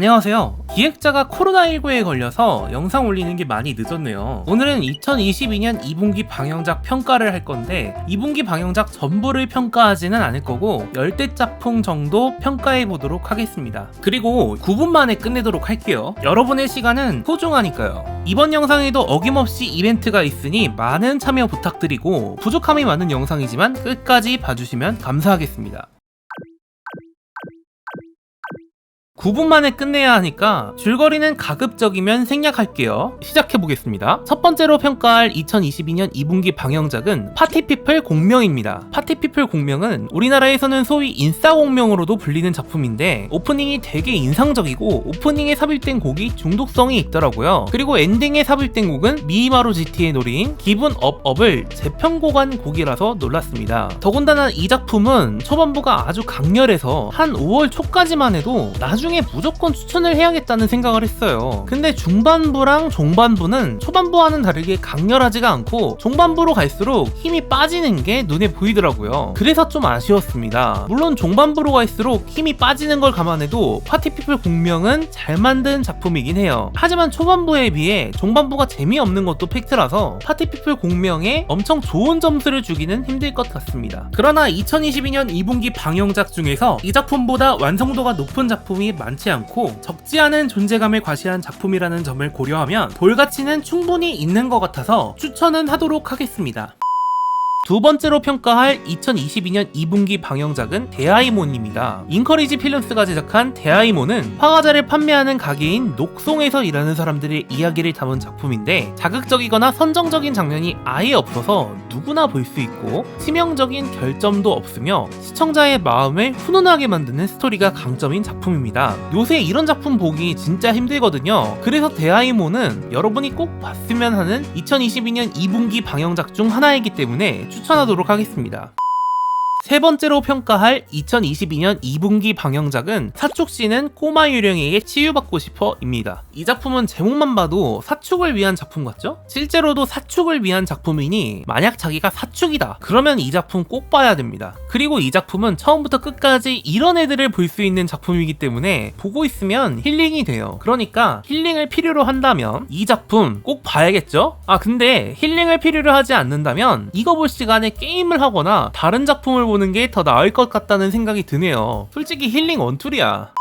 안녕하세요. 기획자가 코로나19에 걸려서 영상 올리는 게 많이 늦었네요. 오늘은 2022년 2분기 방영작 평가를 할 건데 2분기 방영작 전부를 평가하지는 않을 거고 열대짝풍 정도 평가해 보도록 하겠습니다. 그리고 9분 만에 끝내도록 할게요. 여러분의 시간은 소중하니까요. 이번 영상에도 어김없이 이벤트가 있으니 많은 참여 부탁드리고 부족함이 많은 영상이지만 끝까지 봐주시면 감사하겠습니다. 9분 만에 끝내야 하니까 줄거리는 가급적이면 생략할게요. 시작해보겠습니다. 첫 번째로 평가할 2022년 2분기 방영작은 파티피플 공명입니다. 파티피플 공명은 우리나라에서는 소위 인싸 공명으로도 불리는 작품인데 오프닝이 되게 인상적이고 오프닝에 삽입된 곡이 중독성이 있더라고요. 그리고 엔딩에 삽입된 곡은 미이마루 GT의 노래인 기분 업업을 재편곡한 곡이라서 놀랐습니다. 더군다나 이 작품은 초반부가 아주 강렬해서 한 5월 초까지만 해도 나중에 무조건 추천을 해야겠다는 생각을 했어요. 근데 중반부랑 종반부는 초반부와는 다르게 강렬하지가 않고 종반부로 갈수록 힘이 빠지는 게 눈에 보이더라고요. 그래서 좀 아쉬웠습니다. 물론 종반부로 갈수록 힘이 빠지는 걸 감안해도 파티피플 공명은 잘 만든 작품이긴 해요. 하지만 초반부에 비해 종반부가 재미없는 것도 팩트라서 파티피플 공명에 엄청 좋은 점수를 주기는 힘들 것 같습니다. 그러나 2022년 2분기 방영작 중에서 이 작품보다 완성도가 높은 작품이 많지 않고 적지 않은 존재감을 과시한 작품이라는 점을 고려하면 볼 가치는 충분히 있는 것 같아서 추천은 하도록 하겠습니다. 두 번째로 평가할 2022년 2분기 방영작은 데아이몬입니다. 인커리지 필름스가 제작한 데아이몬은 화과자를 판매하는 가게인 녹송에서 일하는 사람들의 이야기를 담은 작품인데 자극적이거나 선정적인 장면이 아예 없어서 누구나 볼 수 있고 치명적인 결점도 없으며 시청자의 마음을 훈훈하게 만드는 스토리가 강점인 작품입니다. 요새 이런 작품 보기 진짜 힘들거든요. 그래서 데아이몬은 여러분이 꼭 봤으면 하는 2022년 2분기 방영작 중 하나이기 때문에 추천하도록 하겠습니다. 세 번째로 평가할 2022년 2분기 방영작은 사축씨는 꼬마 유령에게 치유받고 싶어입니다. 이 작품은 제목만 봐도 사축을 위한 작품 같죠? 실제로도 사축을 위한 작품이니 만약 자기가 사축이다 그러면 이 작품 꼭 봐야 됩니다. 그리고 이 작품은 처음부터 끝까지 이런 애들을 볼 수 있는 작품이기 때문에 보고 있으면 힐링이 돼요. 그러니까 힐링을 필요로 한다면 이 작품 꼭 봐야겠죠? 근데 힐링을 필요로 하지 않는다면 이거 볼 시간에 게임을 하거나 다른 작품을 보는 게 더 나을 것 같다는 생각이 드네요. 솔직히 힐링 원툴이야.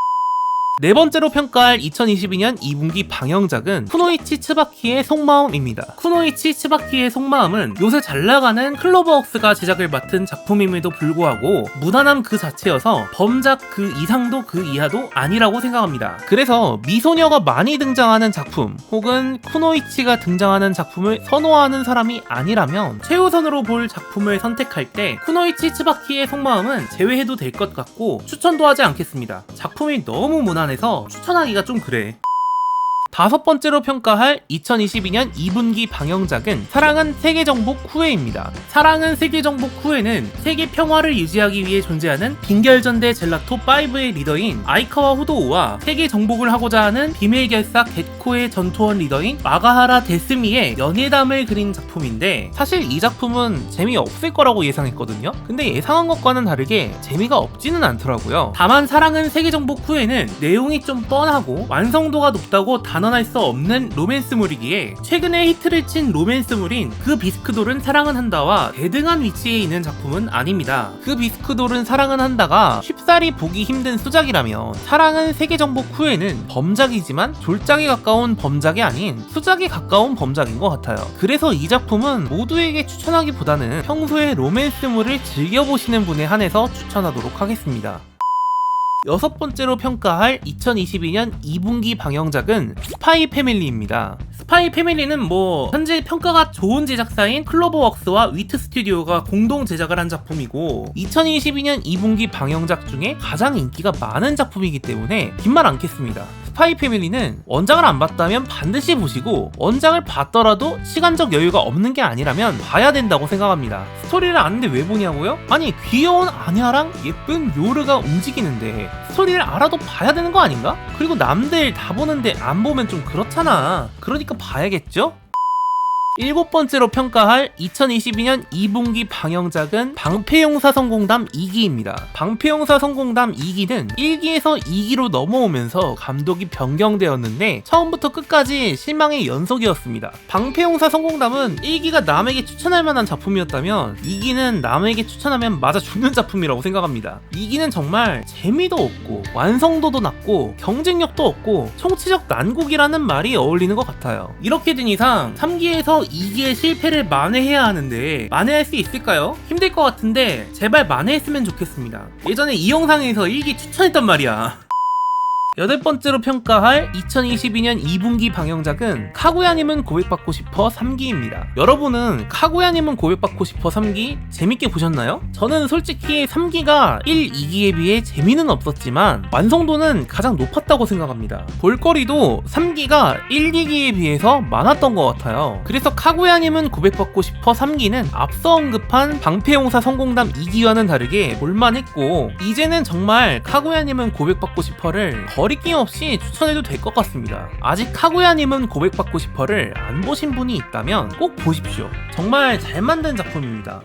네 번째로 평가할 2022년 2분기 방영작은 쿠노이치 츠바키의 속마음입니다. 쿠노이치 츠바키의 속마음은 요새 잘나가는 클로버웍스가 제작을 맡은 작품임에도 불구하고 무난함 그 자체여서 범작 그 이상도 그 이하도 아니라고 생각합니다. 그래서 미소녀가 많이 등장하는 작품 혹은 쿠노이치가 등장하는 작품을 선호하는 사람이 아니라면 최우선으로 볼 작품을 선택할 때 쿠노이치 츠바키의 속마음은 제외해도 될 것 같고 추천도 하지 않겠습니다. 작품이 너무 무난해서 추천하기가 좀 그래. 다섯 번째로 평가할 2022년 2분기 방영작은 사랑은 세계정복 후회입니다. 사랑은 세계정복 후회는 세계 평화를 유지하기 위해 존재하는 빙결전대 젤라토 5의 리더인 아이카와 호도우와 세계 정복을 하고자 하는 비밀결사 겟코의 전투원 리더인 마가하라 데스미의 연애담을 그린 작품인데 사실 이 작품은 재미없을 거라고 예상했거든요. 근데 예상한 것과는 다르게 재미가 없지는 않더라고요. 다만 사랑은 세계정복 후회는 내용이 좀 뻔하고 완성도가 높다고 단언할 수 없는 로맨스물이기에 최근에 히트를 친 로맨스물인 그 비스크돌은 사랑은 한다와 대등한 위치에 있는 작품은 아닙니다. 그 비스크돌은 사랑은 한다가 쉽사리 보기 힘든 수작이라면 사랑은 세계정복 후에는 범작이지만 졸작에 가까운 범작이 아닌 수작에 가까운 범작인 것 같아요. 그래서 이 작품은 모두에게 추천하기보다는 평소에 로맨스물을 즐겨보시는 분에 한해서 추천하도록 하겠습니다. 여섯 번째로 평가할 2022년 2분기 방영작은 스파이 패밀리입니다. 스파이 패밀리는 현재 평가가 좋은 제작사인 클로버웍스와 위트 스튜디오가 공동 제작을 한 작품이고 2022년 2분기 방영작 중에 가장 인기가 많은 작품이기 때문에 긴 말 않겠습니다. 스파이 패밀리는 원작을 안 봤다면 반드시 보시고 원작을 봤더라도 시간적 여유가 없는 게 아니라면 봐야 된다고 생각합니다. 스토리를 아는데 왜 보냐고요? 아니 귀여운 아냐랑 예쁜 요르가 움직이는데 스토리를 알아도 봐야 되는 거 아닌가? 그리고 남들 다 보는데 안 보면 좀 그렇잖아. 그러니까 봐야겠죠? 7번째로 평가할 2022년 2분기 방영작은 방패용사 성공담 2기입니다. 방패용사 성공담 2기는 1기에서 2기로 넘어오면서 감독이 변경되었는데 처음부터 끝까지 실망의 연속이었습니다. 방패용사 성공담은 1기가 남에게 추천할 만한 작품이었다면 2기는 남에게 추천하면 맞아 죽는 작품이라고 생각합니다. 2기는 정말 재미도 없고 완성도도 낮고 경쟁력도 없고 총치적 난국이라는 말이 어울리는 것 같아요. 이렇게 된 이상 3기에서 2기의 실패를 만회해야 하는데 만회할 수 있을까요? 힘들 것 같은데 제발 만회했으면 좋겠습니다. 예전에 이 영상에서 1기 추천했단 말이야. 8번째로 평가할 2022년 2분기 방영작은 카구야님은 고백받고 싶어 3기입니다. 여러분은 카구야님은 고백받고 싶어 3기 재밌게 보셨나요? 저는 솔직히 3기가 1, 2기에 비해 재미는 없었지만 완성도는 가장 높았다고 생각합니다. 볼거리도 3기가 1, 2기에 비해서 많았던 것 같아요. 그래서 카구야님은 고백받고 싶어 3기는 앞서 언급한 방패용사 성공담 2기와는 다르게 볼만했고 이제는 정말 카구야님은 고백받고 싶어를 거리낌 없이 추천해도 될 것 같습니다. 아직 카구야님은 고백받고 싶어를 안 보신 분이 있다면 꼭 보십시오. 정말 잘 만든 작품입니다.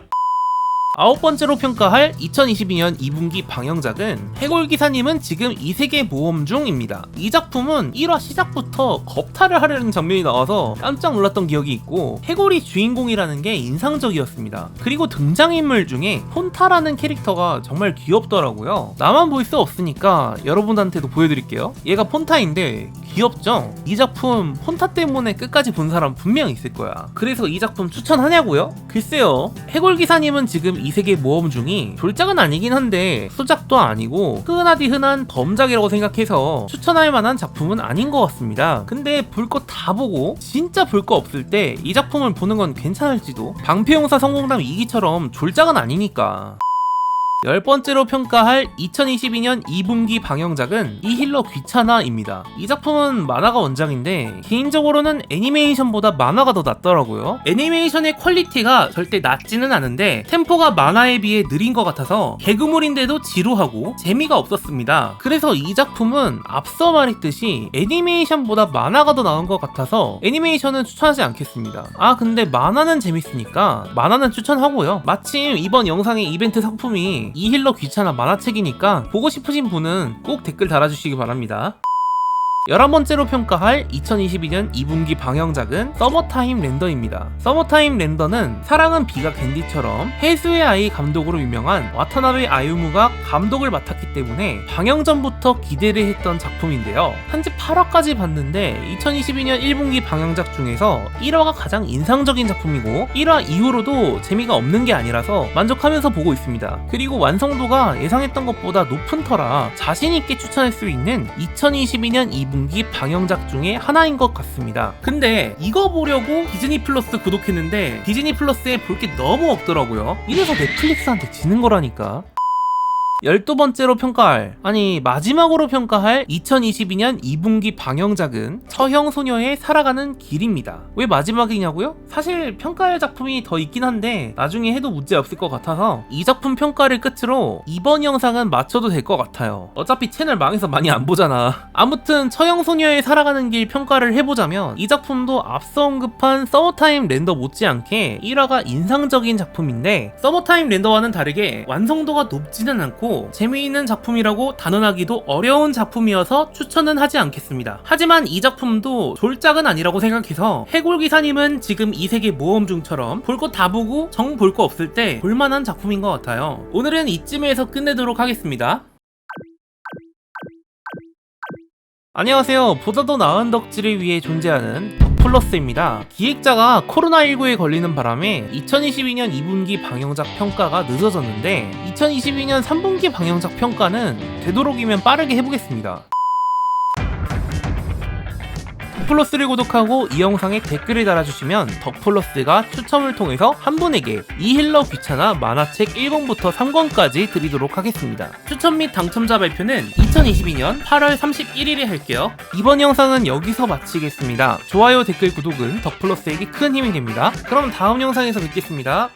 9번째로 평가할 2022년 2분기 방영작은 해골기사님은 지금 이세계 모험 중입니다. 이 작품은 1화 시작부터 겁탈을 하려는 장면이 나와서 깜짝 놀랐던 기억이 있고 해골이 주인공이라는 게 인상적이었습니다. 그리고 등장인물 중에 폰타라는 캐릭터가 정말 귀엽더라고요. 나만 볼 수 없으니까 여러분한테도 보여드릴게요. 얘가 폰타인데 귀엽죠? 이 작품 폰타 때문에 끝까지 본 사람 분명 있을 거야. 그래서 이 작품 추천하냐고요? 글쎄요. 해골기사님은 지금 이 세계 모험 중이 졸작은 아니긴 한데 수작도 아니고 흔하디 흔한 덤작이라고 생각해서 추천할 만한 작품은 아닌 것 같습니다. 근데 볼 거 다 보고 진짜 볼 거 없을 때 이 작품을 보는 건 괜찮을지도. 방패용사 성공담 2기처럼 졸작은 아니니까. 10번째로 평가할 2022년 2분기 방영작은 이 힐러 귀찮아입니다. 이 작품은 만화가 원작인데 개인적으로는 애니메이션보다 만화가 더 낫더라고요. 애니메이션의 퀄리티가 절대 낮지는 않은데 템포가 만화에 비해 느린 것 같아서 개그물인데도 지루하고 재미가 없었습니다. 그래서 이 작품은 앞서 말했듯이 애니메이션보다 만화가 더 나은 것 같아서 애니메이션은 추천하지 않겠습니다. 근데 만화는 재밌으니까 만화는 추천하고요. 마침 이번 영상의 이벤트 상품이 이 힐러 귀찮아 만화책이니까 보고 싶으신 분은 꼭 댓글 달아주시기 바랍니다. 11번째로 평가할 2022년 2분기 방영작은 서머타임 랜더입니다. 서머타임 랜더는 사랑은 비가 캔디처럼 해수의 아이 감독으로 유명한 와타나베 아유무가 감독을 맡았기 때문에 방영 전부터 기대를 했던 작품인데요. 한지 8화까지 봤는데 2022년 1분기 방영작 중에서 1화가 가장 인상적인 작품이고 1화 이후로도 재미가 없는 게 아니라서 만족하면서 보고 있습니다. 그리고 완성도가 예상했던 것보다 높은 터라 자신있게 추천할 수 있는 2022년 2분기 방영작 중에 하나인 것 같습니다. 근데 이거 보려고 디즈니 플러스 구독했는데 디즈니 플러스에 볼 게 너무 없더라고요. 이래서 넷플릭스한테 지는 거라니까. 12번째로 평가할, 마지막으로 평가할 2022년 2분기 방영작은 처형소녀의 살아가는 길입니다. 왜 마지막이냐고요? 사실 평가할 작품이 더 있긴 한데 나중에 해도 문제없을 것 같아서 이 작품 평가를 끝으로 이번 영상은 마쳐도 될 것 같아요. 어차피 채널 망해서 많이 안 보잖아. 아무튼 처형소녀의 살아가는 길 평가를 해보자면 이 작품도 앞서 언급한 서머타임 랜더 못지않게 1화가 인상적인 작품인데 서머타임 랜더와는 다르게 완성도가 높지는 않고 재미있는 작품이라고 단언하기도 어려운 작품이어서 추천은 하지 않겠습니다. 하지만 이 작품도 졸작은 아니라고 생각해서 해골기사님은 지금 이 세계 모험 중처럼 볼 거 다 보고 정 볼 거 없을 때 볼만한 작품인 것 같아요. 오늘은 이쯤에서 끝내도록 하겠습니다. 안녕하세요. 보다 더 나은 덕질을 위해 존재하는 덕플러스입니다. 기획자가 코로나19에 걸리는 바람에 2022년 2분기 방영작 평가가 늦어졌는데 2022년 3분기 방영작 평가는 되도록이면 빠르게 해보겠습니다. 덕플러스를 구독하고 이 영상에 댓글을 달아주시면 덕플러스가 추첨을 통해서 한 분에게 이 힐러 귀찮아 만화책 1권부터 3권까지 드리도록 하겠습니다. 추첨 및 당첨자 발표는 2022년 8월 31일에 할게요. 이번 영상은 여기서 마치겠습니다. 좋아요, 댓글, 구독은 덕플러스에게 큰 힘이 됩니다. 그럼 다음 영상에서 뵙겠습니다.